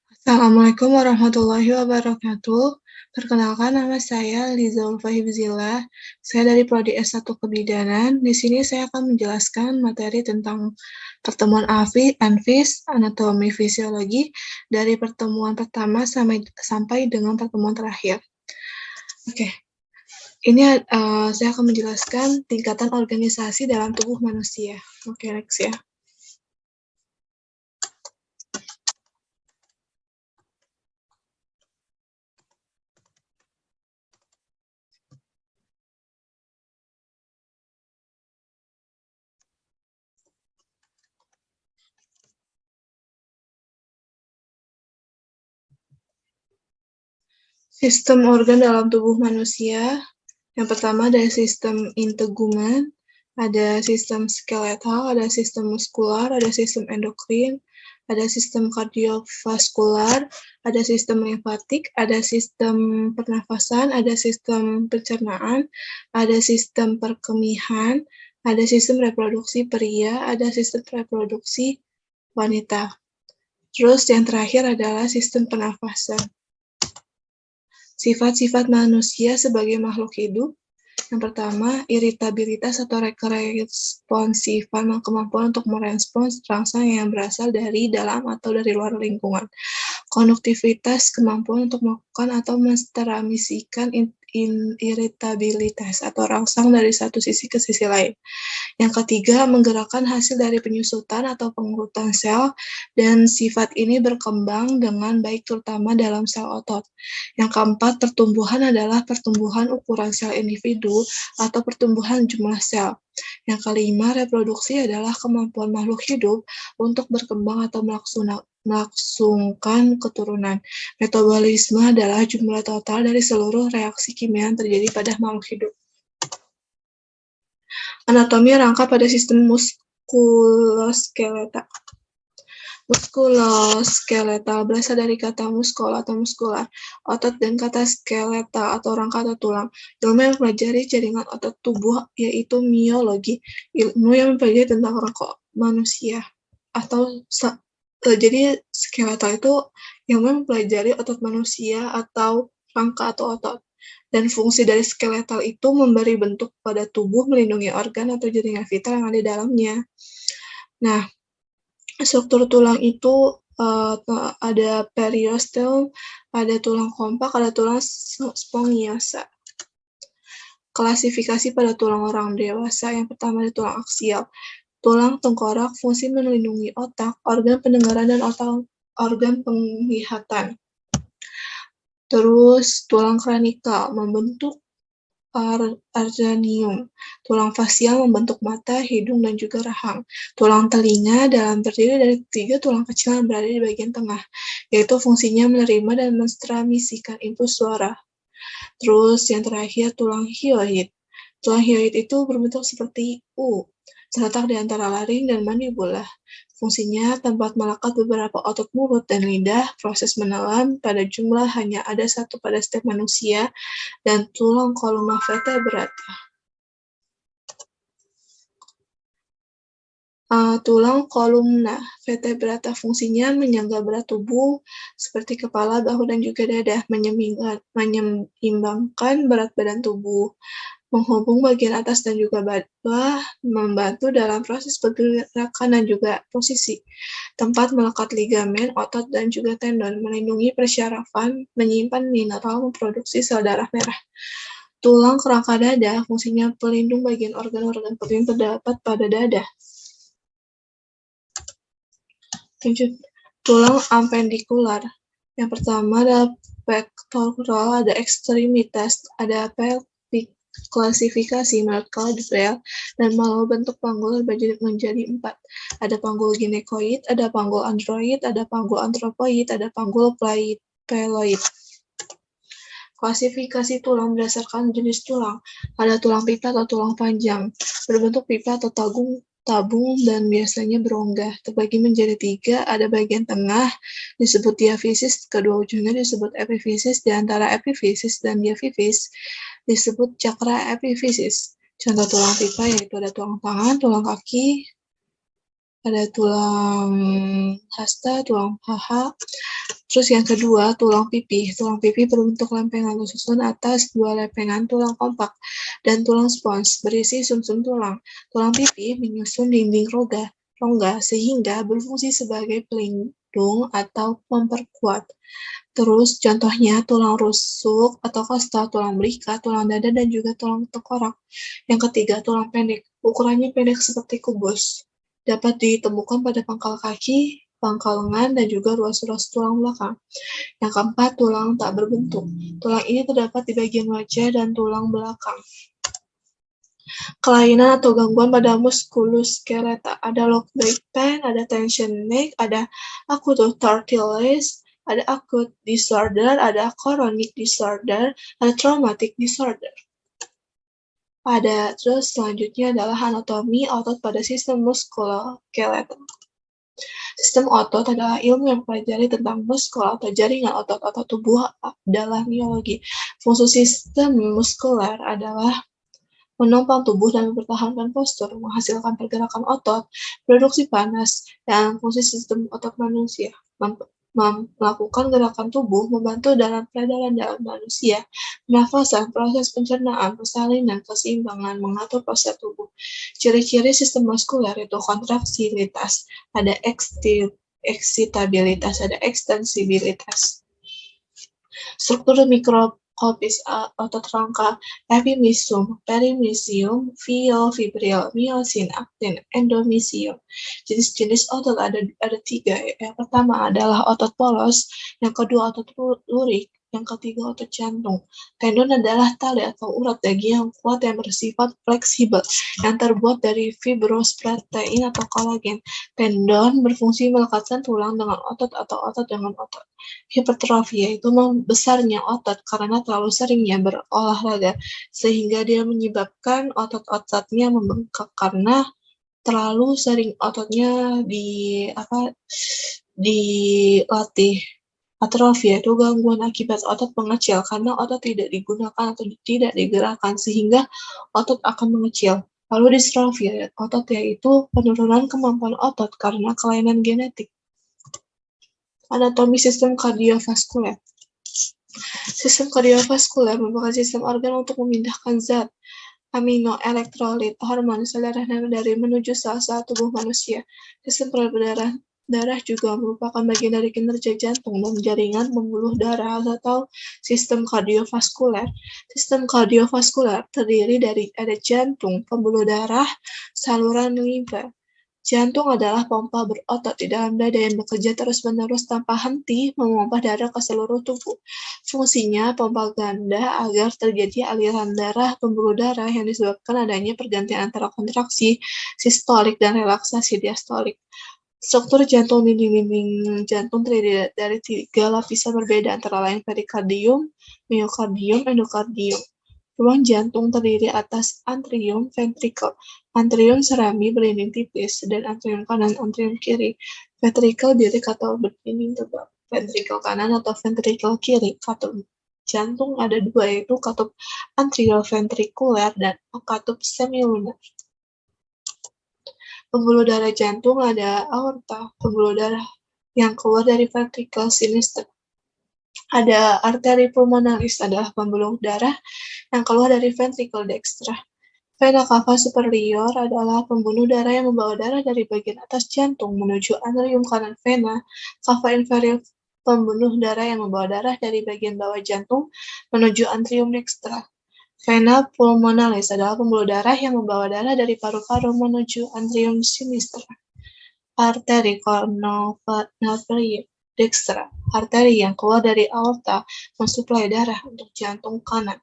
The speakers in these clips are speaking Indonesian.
Assalamualaikum warahmatullahi wabarakatuh. Perkenalkan, nama saya Liza Ulfa Hibzillah. Saya dari Prodi S1 Kebidanan. Di sini saya akan menjelaskan materi tentang pertemuan ANFIS, anatomi fisiologi, dari pertemuan pertama sampai dengan pertemuan terakhir. Oke, ini saya akan menjelaskan tingkatan organisasi dalam tubuh manusia. Oke, next ya. Sistem organ dalam tubuh manusia. Yang pertama ada sistem integumen, ada sistem skeletal, ada sistem muskular, ada sistem endokrin, ada sistem kardiovaskular, ada sistem limfatik, ada sistem pernafasan, ada sistem pencernaan, ada sistem perkemihan, ada sistem reproduksi pria, ada sistem reproduksi wanita. Terus yang terakhir adalah sistem pernafasan. Sifat-sifat manusia sebagai makhluk hidup. Yang pertama, iritabilitas atau responsifan, kemampuan untuk merespons rangsang yang berasal dari dalam atau dari luar lingkungan. Konduktivitas, kemampuan untuk melakukan atau mentransmisikan iritabilitas atau rangsang dari satu sisi ke sisi lain. Yang ketiga, menggerakkan hasil dari penyusutan atau pengurutan sel, dan sifat ini berkembang dengan baik terutama dalam sel otot. Yang keempat, pertumbuhan adalah pertumbuhan ukuran sel individu atau pertumbuhan jumlah sel. Yang kelima, reproduksi adalah kemampuan makhluk hidup untuk berkembang atau melangsungkan keturunan. Metabolisme adalah jumlah total dari seluruh reaksi kimia yang terjadi pada makhluk hidup. Anatomi rangka pada sistem muskuloskeletal. Muskuloskeletal berasal dari kata muskul atau muskular, otot, dan kata skeletal atau rangka atau tulang. Ilmu yang mempelajari jaringan otot tubuh yaitu miologi, ilmu yang mempelajari tentang rangka manusia. Jadi skeletal itu yang mempelajari otot manusia atau rangka atau otot. Dan fungsi dari skeletal itu memberi bentuk pada tubuh, melindungi organ atau jaringan vital yang ada di dalamnya. Nah, struktur tulang itu ada periosteum, ada tulang kompak, ada tulang spongiosa. Klasifikasi pada tulang orang dewasa. Yang pertama ada tulang aksial. Tulang tengkorak fungsi melindungi otak, organ pendengaran, dan organ penglihatan. Terus tulang kranikal membentuk arganium. Tulang fasial membentuk mata, hidung, dan juga rahang. Tulang telinga terdiri dari 3 tulang kecil yang berada di bagian tengah, yaitu fungsinya menerima dan mentransmisikan impuls suara. Terus yang terakhir tulang hyoid. Tulang hyoid itu berbentuk seperti U, terletak di antara laring dan mandibula. Fungsinya tempat melekat beberapa otot mulut dan lidah. Proses menelan pada jumlah hanya ada 1 pada setiap manusia. Dan tulang kolumna vertebrata. Tulang kolumna vertebrata fungsinya menyangga berat tubuh seperti kepala, bahu, dan juga dada, menyeimbangkan berat badan tubuh, menghubung bagian atas dan juga bawah, membantu dalam proses pergerakan dan juga posisi, tempat melekat ligamen, otot, dan juga tendon, melindungi persyarafan, menyimpan mineral, memproduksi sel darah merah. Tulang kerangka dada fungsinya pelindung bagian organ-organ penting terdapat pada dada. Tulang appendikular. Yang pertama ada pectoral, ada ekstremitas, ada pelvic. Klasifikasi menurut Caldwell dan malah bentuk panggul menjadi 4. Ada panggul ginekoid, ada panggul android, ada panggul antropoid, ada panggul pyeloid. Klasifikasi tulang berdasarkan jenis tulang. Ada tulang pipa atau tulang panjang, berbentuk pipa atau tabung dan biasanya berongga. Terbagi menjadi 3, ada bagian tengah disebut diafisis, kedua ujungnya disebut epifisis, di antara epifisis dan diafisis disebut cakra epifisis. Contoh tulang pipa yaitu ada tulang tangan, tulang kaki, ada tulang hasta, tulang paha. Terus yang kedua, tulang pipi. Tulang pipi berbentuk lempengan tersusun atas dua lempengan tulang kompak dan tulang spons berisi sumsum tulang. Tulang pipi menyusun dinding rongga sehingga berfungsi sebagai pelindung atau memperkuat. Terus contohnya tulang rusuk atau kosta, tulang berikat, tulang dada, dan juga tulang tengkorak. Yang ketiga, tulang pendek. Ukurannya pendek seperti kubus. Dapat ditemukan pada pangkal kaki, pangkal lengan, dan juga ruas-ruas tulang belakang. Yang keempat, tulang tak berbentuk. Tulang ini terdapat di bagian wajah dan tulang belakang. Kelainan atau gangguan pada muskuloskeleta. Ada low back pain, ada tension neck, ada acute torticollis, ada acute disorder, ada chronic disorder, ada traumatic disorder. Terus selanjutnya adalah anatomi otot pada sistem muskuloskeletal. Sistem otot adalah ilmu yang mempelajari tentang muskul atau jaringan otot-otot tubuh adalah miologi. Fungsi sistem muskuler adalah menopang tubuh dan mempertahankan postur, menghasilkan pergerakan otot, produksi panas, dan fungsi sistem otot manusia. Melakukan gerakan tubuh, membantu dalam peredaran dalam manusia, pernafasan, proses pencernaan, persalinan, keseimbangan, mengatur proses tubuh. Ciri-ciri sistem muskuler itu kontraksilitas, ada eksitabilitas, ada ekstensibilitas. Struktur mikroskopis otot rangka, epimysium, perimysium, fiofibril, myosin, aktin, endomysium. Jenis-jenis otot ada 3. Yang pertama adalah otot polos, yang kedua otot lurik, yang ketiga otot jantung. Tendon adalah tali atau urat daging yang kuat yang bersifat fleksibel, yang terbuat dari fibrosprotein atau kolagen. Tendon berfungsi melekatkan tulang dengan otot atau otot dengan otot. Hipertrofi yaitu membesarnya otot karena terlalu seringnya berolahraga, sehingga dia menyebabkan otot-ototnya membengkak karena terlalu sering ototnya dilatih. Atrofi yaitu gangguan akibat otot mengecil karena otot tidak digunakan atau tidak digerakkan sehingga otot akan mengecil. Lalu distrofi otot yaitu penurunan kemampuan otot karena kelainan genetik. Anatomi sistem kardiovaskuler. Sistem kardiovaskuler merupakan sistem organ untuk memindahkan zat amino, elektrolit, hormon, sel darah dari menuju sel-sel tubuh manusia. Sistem peredaran darah juga merupakan bagian dari kinerja jantung dan jaringan pembuluh darah atau sistem kardiovaskuler. Sistem kardiovaskuler terdiri dari ada jantung, pembuluh darah, saluran limfa. Jantung adalah pompa berotot di dalam dada yang bekerja terus-menerus tanpa henti memompa darah ke seluruh tubuh. Fungsinya pompa ganda agar terjadi aliran darah pembuluh darah yang disebabkan adanya pergantian antara kontraksi sistolik dan relaksasi diastolik. Struktur jantung dinding jantung terdiri dari 3 lapisan berbeda antara lain perikardium, miokardium, endokardium. Ruang jantung terdiri atas atrium, ventricle. Atrium serami berdinding tipis dan atrium kanan, atrium kiri. Ventricle birik atau berdinding tebal. Ventricle kanan atau ventricle kiri. Katup jantung ada 2 yaitu katup atrioventrikuler dan katup semilunar. Pembuluh darah jantung ada aorta, pembuluh darah yang keluar dari ventricle sinister. Ada arteri pulmonalis, adalah pembuluh darah yang keluar dari ventricle dextra. Vena cava superior adalah pembuluh darah yang membawa darah dari bagian atas jantung menuju atrium kanan vena. Cava inferior pembuluh darah yang membawa darah dari bagian bawah jantung menuju atrium dextra. Vena pulmonalis adalah pembuluh darah yang membawa darah dari paru-paru menuju atrium sinister. Arteri coronary dextra, arteri yang keluar dari aorta mensuplai darah untuk jantung kanan.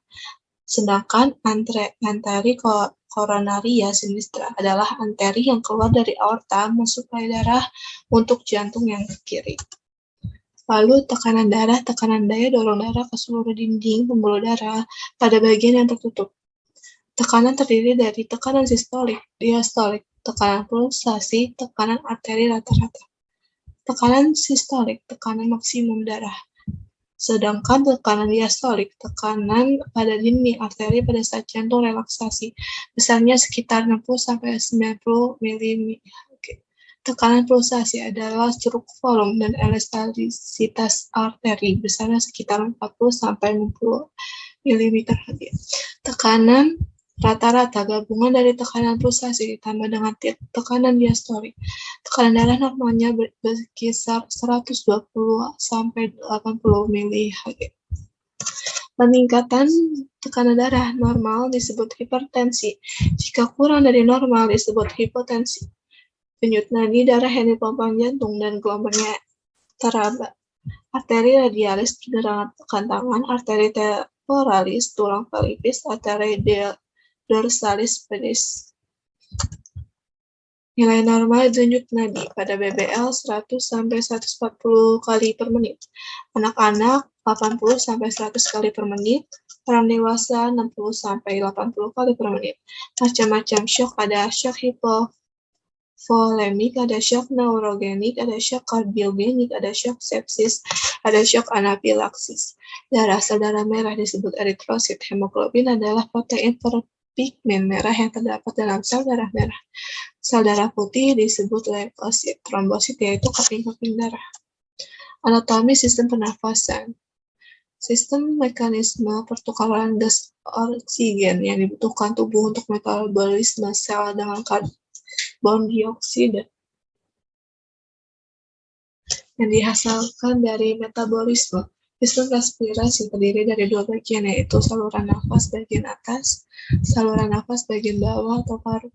Sedangkan arteri coronaria sinistra adalah arteri yang keluar dari aorta mensuplai darah untuk jantung yang kiri. Lalu tekanan darah, tekanan daya dorong darah ke seluruh dinding pembuluh darah pada bagian yang tertutup. Tekanan terdiri dari tekanan sistolik, diastolik, tekanan pulsasi, tekanan arteri rata-rata. Tekanan sistolik, tekanan maksimum darah. Sedangkan tekanan diastolik, tekanan pada dinding arteri pada saat jantung relaksasi, besarnya sekitar 60-90 mm. Tekanan pulsasi adalah struk volume dan elastisitas arteri besarnya sekitar 40-60 mm/Hg. Tekanan rata-rata gabungan dari tekanan pulsasi ditambah dengan tekanan diastolik. Tekanan darah normalnya berkisar 120-80 mHg. Peningkatan tekanan darah normal disebut hipertensi. Jika kurang dari normal disebut hipotensi. Denyut nadi darah yang dipompa jantung dan gelombangnya teraba. Arteri radialis pergelangan tangan, arteri temporalis tulang pelvis, arteri dorsalis pedis. Nilai normal denyut nadi pada BBL 100-140 kali per menit. Anak-anak 80-100 kali per menit. Orang dewasa 60-80 kali per menit. Macam-macam syok, ada syok hipovolemik, ada syok neurogenik, ada syok kardiogenik, ada syok sepsis, ada syok anafilaksis. Darah sel darah merah disebut eritrosit. Hemoglobin adalah protein pigmen merah yang terdapat dalam sel darah merah. Sel darah putih disebut leukosit. Trombosit yaitu keping-keping darah. Anatomi sistem pernafasan. Sistem mekanisme pertukaran gas oksigen yang dibutuhkan tubuh untuk metabolisme sel dengan karbon dioksida yang dihasilkan dari metabolisme. Sistem respirasi terdiri dari dua bagian, yaitu saluran nafas bagian atas, saluran nafas bagian bawah atau paru.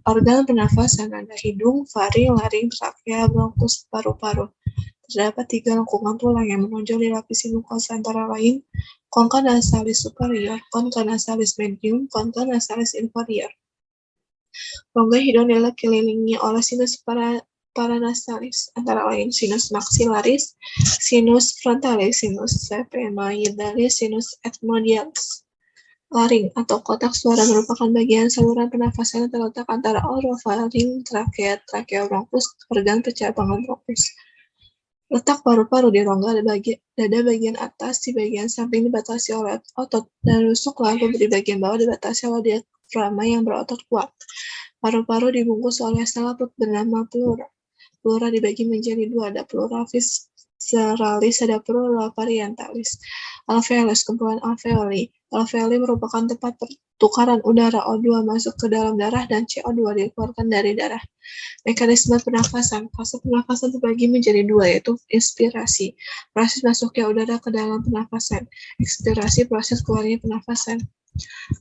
Organ pernafasan ada hidung, faring, laring, trakea, bronkus, paru-paru. Terdapat 3 lengkungan tulang yang menonjol dilapisi mukosa antara lain concha nasalis superior, concha nasalis medium, concha nasalis inferior. Rongga hidung dikelilingi oleh sinus paranasalis, antara lain sinus maxillaris, sinus frontalis, sinus sphenoidalis, sinus ethmoidalis. Laring atau kotak suara merupakan bagian saluran pernafasan yang terletak antara orofaring, trakea, bronkus, organ percabangan bronkus. Letak paru-paru di rongga dada bagian atas, di bagian samping dibatasi oleh otot dan rusuk, lalu di bagian bawah dibatasi oleh diafragma yang berotot kuat. Paru-paru dibungkus oleh selaput bernama pleura. Pleura dibagi menjadi dua, ada pleura visceralis, ada pleura parietalis. Alveolus, kumpulan alveoli. Alveoli merupakan tempat pertukaran udara O2 masuk ke dalam darah dan CO2 dikeluarkan dari darah. Mekanisme pernafasan. Fase pernafasan terbagi menjadi dua, yaitu inspirasi, proses masuknya udara ke dalam pernafasan. Ekspirasi, proses keluarnya pernafasan.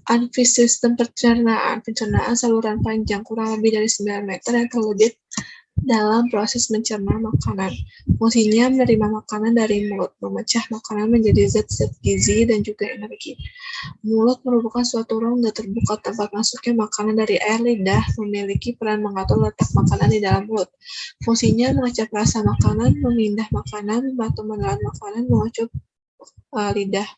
Anfis, sistem pencernaan. Pencernaan saluran panjang kurang lebih dari 9 meter yang terlebih dalam proses mencerna makanan. Fungsinya menerima makanan dari mulut, memecah makanan menjadi zat-zat gizi dan juga energi. Mulut merupakan suatu rongga terbuka tempat masuknya makanan dari air lidah, memiliki peran mengatur letak makanan di dalam mulut. Fungsinya mengecap rasa makanan, memindah makanan, membantu menelan makanan, mengucup lidah.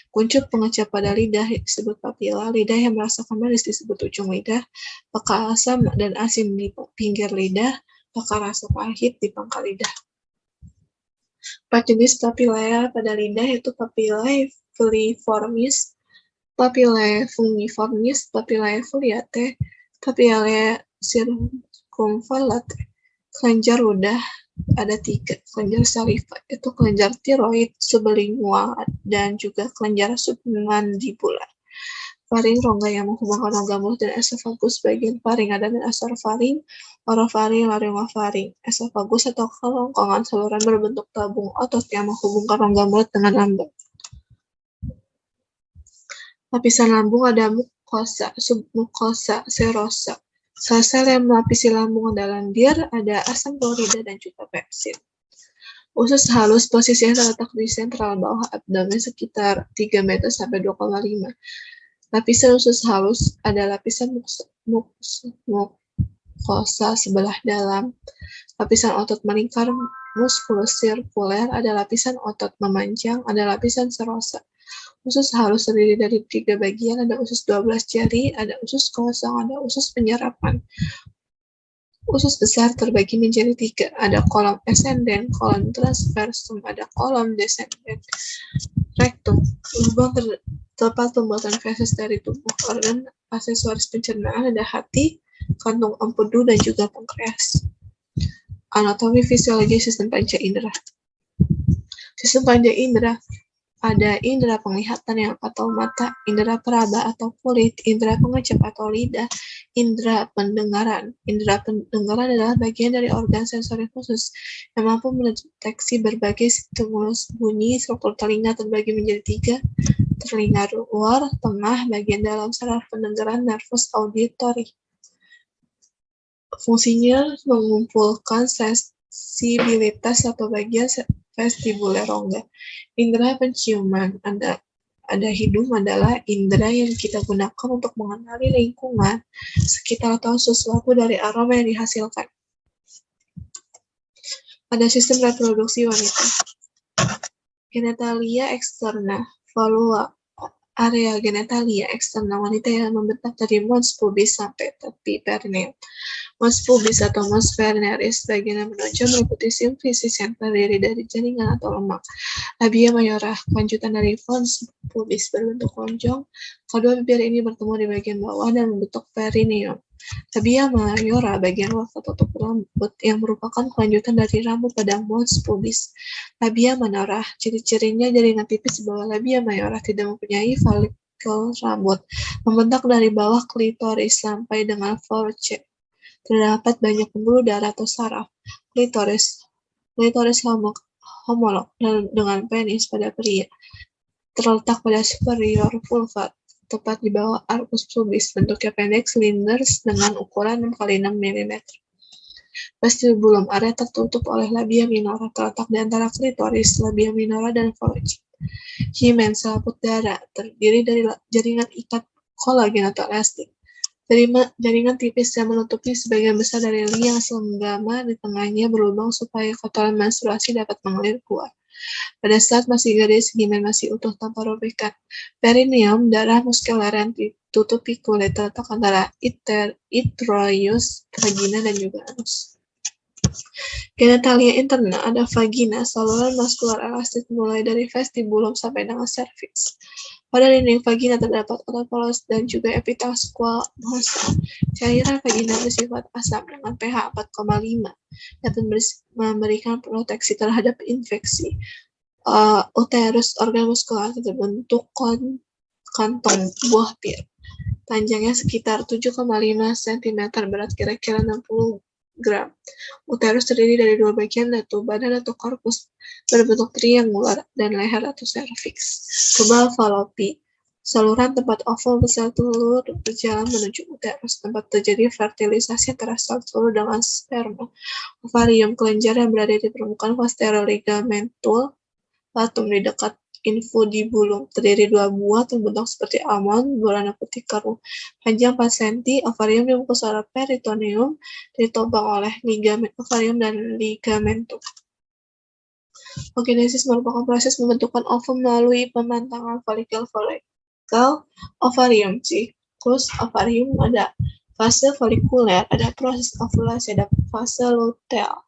Kuncup pengecap pada lidah disebut papila, lidah yang merasakan manis disebut ujung lidah, peka asam dan asin di pinggir lidah, peka rasa pahit di pangkal lidah. 4 jenis papillae pada lidah yaitu papillae filiformis, papillae fungiformis, papillae foliate, papillae circumvallate. Kelenjar ludah ada 3, kelenjar saliva, itu kelenjar tiroid, sublingual, dan juga kelenjar submandibular. Faring, rongga yang menghubungkan rongga mulut dan esofagus. Bagian faring ada nasofaring, orofaring, laryngofaring. Esofagus atau kerongkongan saluran berbentuk tabung otot yang menghubungkan rongga mulut dengan lambung. Lapisan lambung ada mukosa, submukosa, serosa. Sel-sel yang melapisi lambung adalah lendir, ada asam klorida dan juga pepsin. Usus halus posisinya terletak di sentral bawah abdomen sekitar 3 meter sampai 2,5. Lapisan usus halus ada lapisan mukosa sebelah dalam, lapisan otot melingkar muskulus sirkuler, ada lapisan otot memanjang, ada lapisan serosa. Usus halus terdiri dari 3 bagian, ada usus 12 jari, ada usus kosong, ada usus penyerapan. Usus besar terbagi menjadi 3, ada kolom ascendent, kolom transversum, ada kolom descendent. Rektum, lubang tempat pembuatan feses dari tubuh. Organ aksesoris pencernaan ada hati, kantung empedu, dan juga pankreas. Anatomi fisiologi sistem panca indera. Sistem panca indera ada indera penglihatan yang atau mata, indera peraba atau kulit, indera pengecap atau lidah, indera pendengaran. Indera pendengaran adalah bagian dari organ sensori khusus yang mampu mendeteksi berbagai stimulus bunyi. Struktur telinga terbagi menjadi 3, telinga luar, tengah, bagian dalam saraf pendengaran, nervus auditory. Fungsinya mengumpulkan sensibilitas atau bagian vestibuler rongga. Indera penciuman ada hidung adalah indera yang kita gunakan untuk mengenali lingkungan sekitar atau sesuatu dari aroma yang dihasilkan. Ada sistem reproduksi wanita. Genitalia externa, valua, area genitalia eksternal wanita yang membentang dari mons pubis sampai tepi perineum. Mons pubis atau mons veneris bagian yang menonjol meliputi simfisis yang terdiri dari jaringan atau lemak. Labia mayora, kelanjutan dari mons pubis berbentuk lonjong. Kedua bibir ini bertemu di bagian bawah dan membentuk perineum. Labia mayora bagian luar tertutup rambut yang merupakan kelanjutan dari rambut pada mons pubis. Labia minora, ciri-cirinya jaringan tipis di bawah labia mayora, tidak mempunyai folikel rambut, membentang dari bawah klitoris sampai dengan forecheck. Terdapat banyak pembuluh darah atau saraf. Klitoris homolog dengan penis pada pria, terletak pada superior vulva, tepat di bawah arcus pubis. Bentuknya pendek, silinder dengan ukuran 6x6 mm. Vestibulum, area tertutup oleh labia minora, terletak di antara klitoris, labia minora, dan forecheck. Himen, selaput darah, terdiri dari jaringan ikat kolagen atau elastik. Jaringan tipis yang menutupi sebagian besar dari liang senggama di tengahnya berlubang supaya kotoran menstruasi dapat mengalir keluar. Pada saat masih gadis, himen masih utuh tanpa robekan. Perineum, darah muskuler yang ditutupi kulit, terletak antara uterus, vagina, dan juga anus. Genitalia interna ada vagina, saluran muskular elastik mulai dari vestibulum sampai dengan cervix. Pada dinding vagina terdapat otot polos dan juga epitel squamosal. Cairan vagina bersifat asam dengan pH 4,5 dapat memberikan proteksi terhadap infeksi. Uterus, organ muskular terbentuk kantong buah pir. Panjangnya sekitar 7,5 cm, berat kira-kira 60 gram. Uterus terdiri dari 2 bagian, yaitu badan atau korpus berbentuk triangular dan leher atau serviks. Tubal falopi, saluran tempat oval besar telur berjalan menuju uterus, tempat terjadi fertilisasi antara sel telur dengan sperma. Ovarium, kelenjar yang berada di permukaan posterior ligamentul latum di dekat infundibulum, terdiri 2 buah terbentuk seperti almond berwarna putih keruh, panjang 4 cm. Ovarium dibungkus oleh peritoneum, ditopang oleh ligamen ovarium dan ligamentum. Oogenesis merupakan proses pembentukan ovum melalui pemantangan folikel ovarium. Siklus ovarium ada fase folikuler, ada proses ovulasi, ada fase luteal.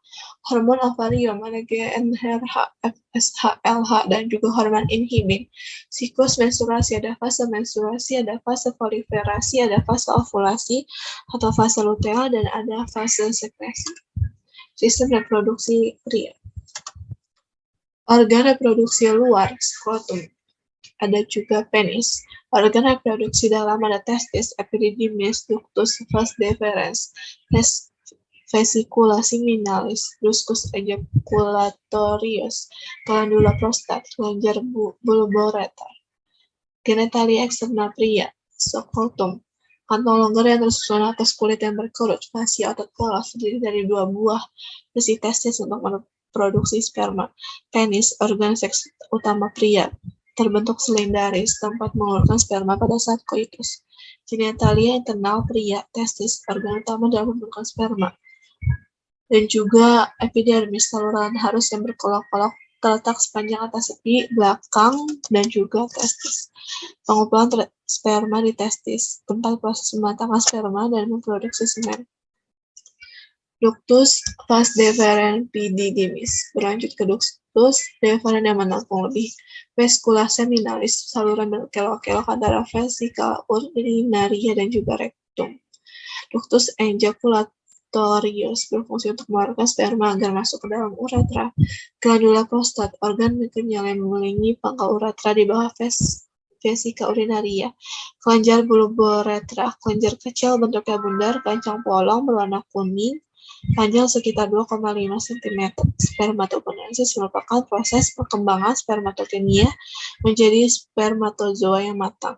Hormon ovarium ada GnRH, FSH, LH, dan juga hormon inhibin. Siklus menstruasi ada fase menstruasi, ada fase proliferasi, ada fase ovulasi atau fase luteal, dan ada fase sekresi. Sistem reproduksi pria. Organ reproduksi luar, skrotum. Ada juga penis. Organ reproduksi dalam ada testis, epididymis, ductus, vas deferens, vesicula seminalis, ductus ejaculatorius, glandula prostat, kelenjar bulboreter. Genitalia eksternal pria, skrotum. Kantong longgar yang tersusun atas kulit yang berkerut, fascia otot polos, terdiri dari 2 buah besi testis untuk produksi sperma. Penis, organ seks utama pria, terbentuk silindaris, tempat mengeluarkan sperma pada saat koitus. Genitalia internal pria, testis, organ utama dalam mengeluarkan sperma. Dan juga epidermis, saluran halus yang berkelok-kelok, terletak sepanjang atas tepi, belakang, dan juga testis. Pengumpulan sperma di testis, tempat proses pematangan sperma dan memproduksi semen. Ductus vas deferens epididymis, berlanjut ke ductus deferens yang menampung lebih. Vesicula seminalis, saluran berkelok-kelok antara vesika urinaria dan juga rektum. Ductus ejaculatorius berfungsi untuk mengeluarkan sperma agar masuk ke dalam uretra. Glandula prostat, organ kenyal yang mengelilingi pangkal uretra di bawah vesika urinaria. Kelenjar bulboretra, kelenjar kecil bentuknya bundar, kencang polong, berwarna kuning, panjang sekitar 2,5 cm. Spermatogenesis merupakan proses perkembangan spermatogenia menjadi spermatozoa yang matang.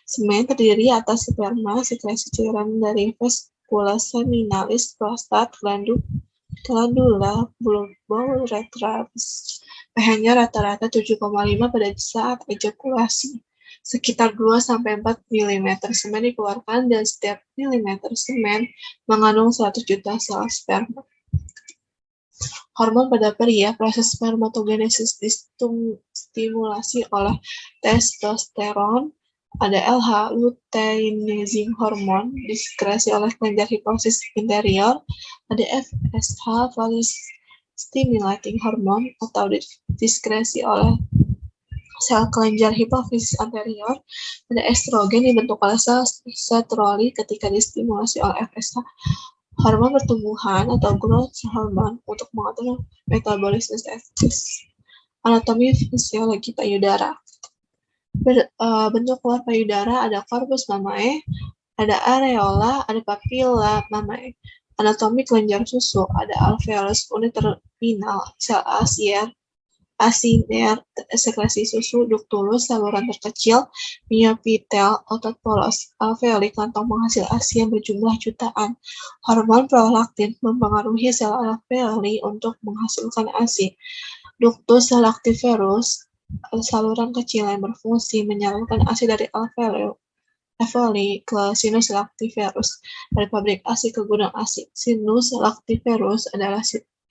Semen terdiri atas sperma, sekresi cairan dari vesicula seminalis, prostat, glandula bulboretralis. pH-nya rata-rata 7,5 pada saat ejakulasi. Sekitar 2-4 mm semen dikeluarkan dan setiap milimeter semen mengandung 100 juta sel sperma. Hormon pada pria, proses spermatogenesis distimulasi oleh testosteron, ada LH, luteinizing hormon, diskresi oleh kelenjar hipofisis interior, ada FSH, follicle stimulating hormon, atau diskresi oleh sel kelenjar hipofisis anterior, ada estrogen dibentuk oleh sel sertoli ketika distimulasi oleh FSH. Hormon pertumbuhan atau growth hormone untuk mengatur metabolisme testis. Anatomi fisiologi payudara. Bentuk luar payudara ada corpus mamae, ada areola, ada papilla mamae. Anatomi kelenjar susu ada alveolus, unit terminal, sel asiner, sekresi susu, ductus, saluran terkecil, miopitel, otot polos, alveoli, kantong penghasil ASI yang berjumlah jutaan. Hormon prolaktin mempengaruhi sel alveoli untuk menghasilkan ASI. Ductus lactiferus, saluran kecil yang berfungsi menyalurkan ASI dari alveoli ke sinus lactiferus, dari pabrik ASI ke gudang ASI. Sinus lactiferus adalah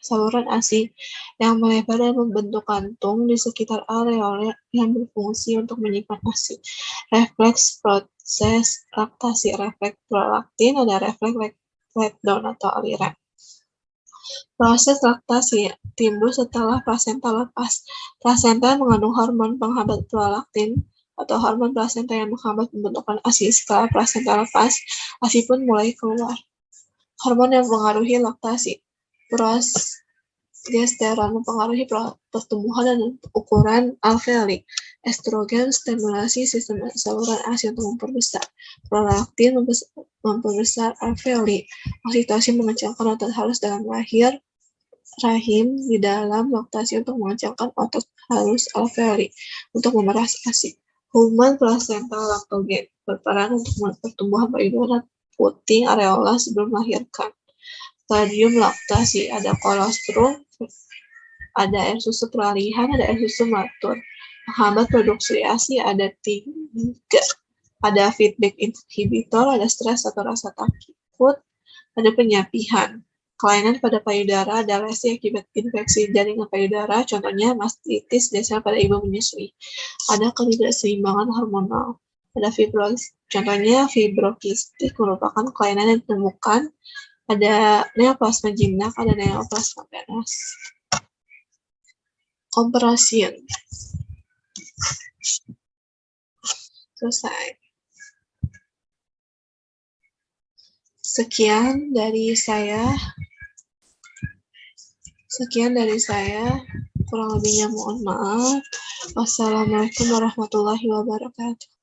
saluran ASI yang melebar dan membentuk kantung di sekitar areola yang berfungsi untuk menyimpan ASI. Refleks proses laktasi, refleks prolaktin, ada refleks let down atau aliran. Proses laktasi timbul setelah plasenta lepas. Plasenta mengandung hormon penghambat prolaktin atau hormon plasenta yang menghambat pembentukan ASI. Setelah plasenta lepas, ASI pun mulai keluar. Hormon yang mempengaruhi laktasi. Progesteron mempengaruhi pertumbuhan dan ukuran alveoli. Estrogen stimulasi sistem saluran ASI untuk memperbesar. Prolaktin memperbesar alveoli. Oksitosin mengencangkan otot halus dalam rahim di dalam laktasi untuk mengencangkan otot halus alveoli untuk memeras ASI. Human placental lactogen berperan untuk pertumbuhan payudara puting areola sebelum melahirkan. Stadium laktasi ada kolostrum, ada air susu peralihan, ada air susu matur. Menghambat produksi ASI ada 3. Ada feedback inhibitor, ada stres atau rasa takut, ada penyapihan. Kelainan pada payudara ada lesi akibat infeksi jaringan payudara, contohnya mastitis biasanya pada ibu menyusui. Ada ketidakseimbangan hormonal. Ada fibrosis, contohnya fibrokistik merupakan kelainan yang ditemukan. Ada neoplasma jinak, ada neoplasma venous. Comparison. Selesai. Sekian dari saya. Kurang lebihnya mohon maaf. Wassalamualaikum warahmatullahi wabarakatuh.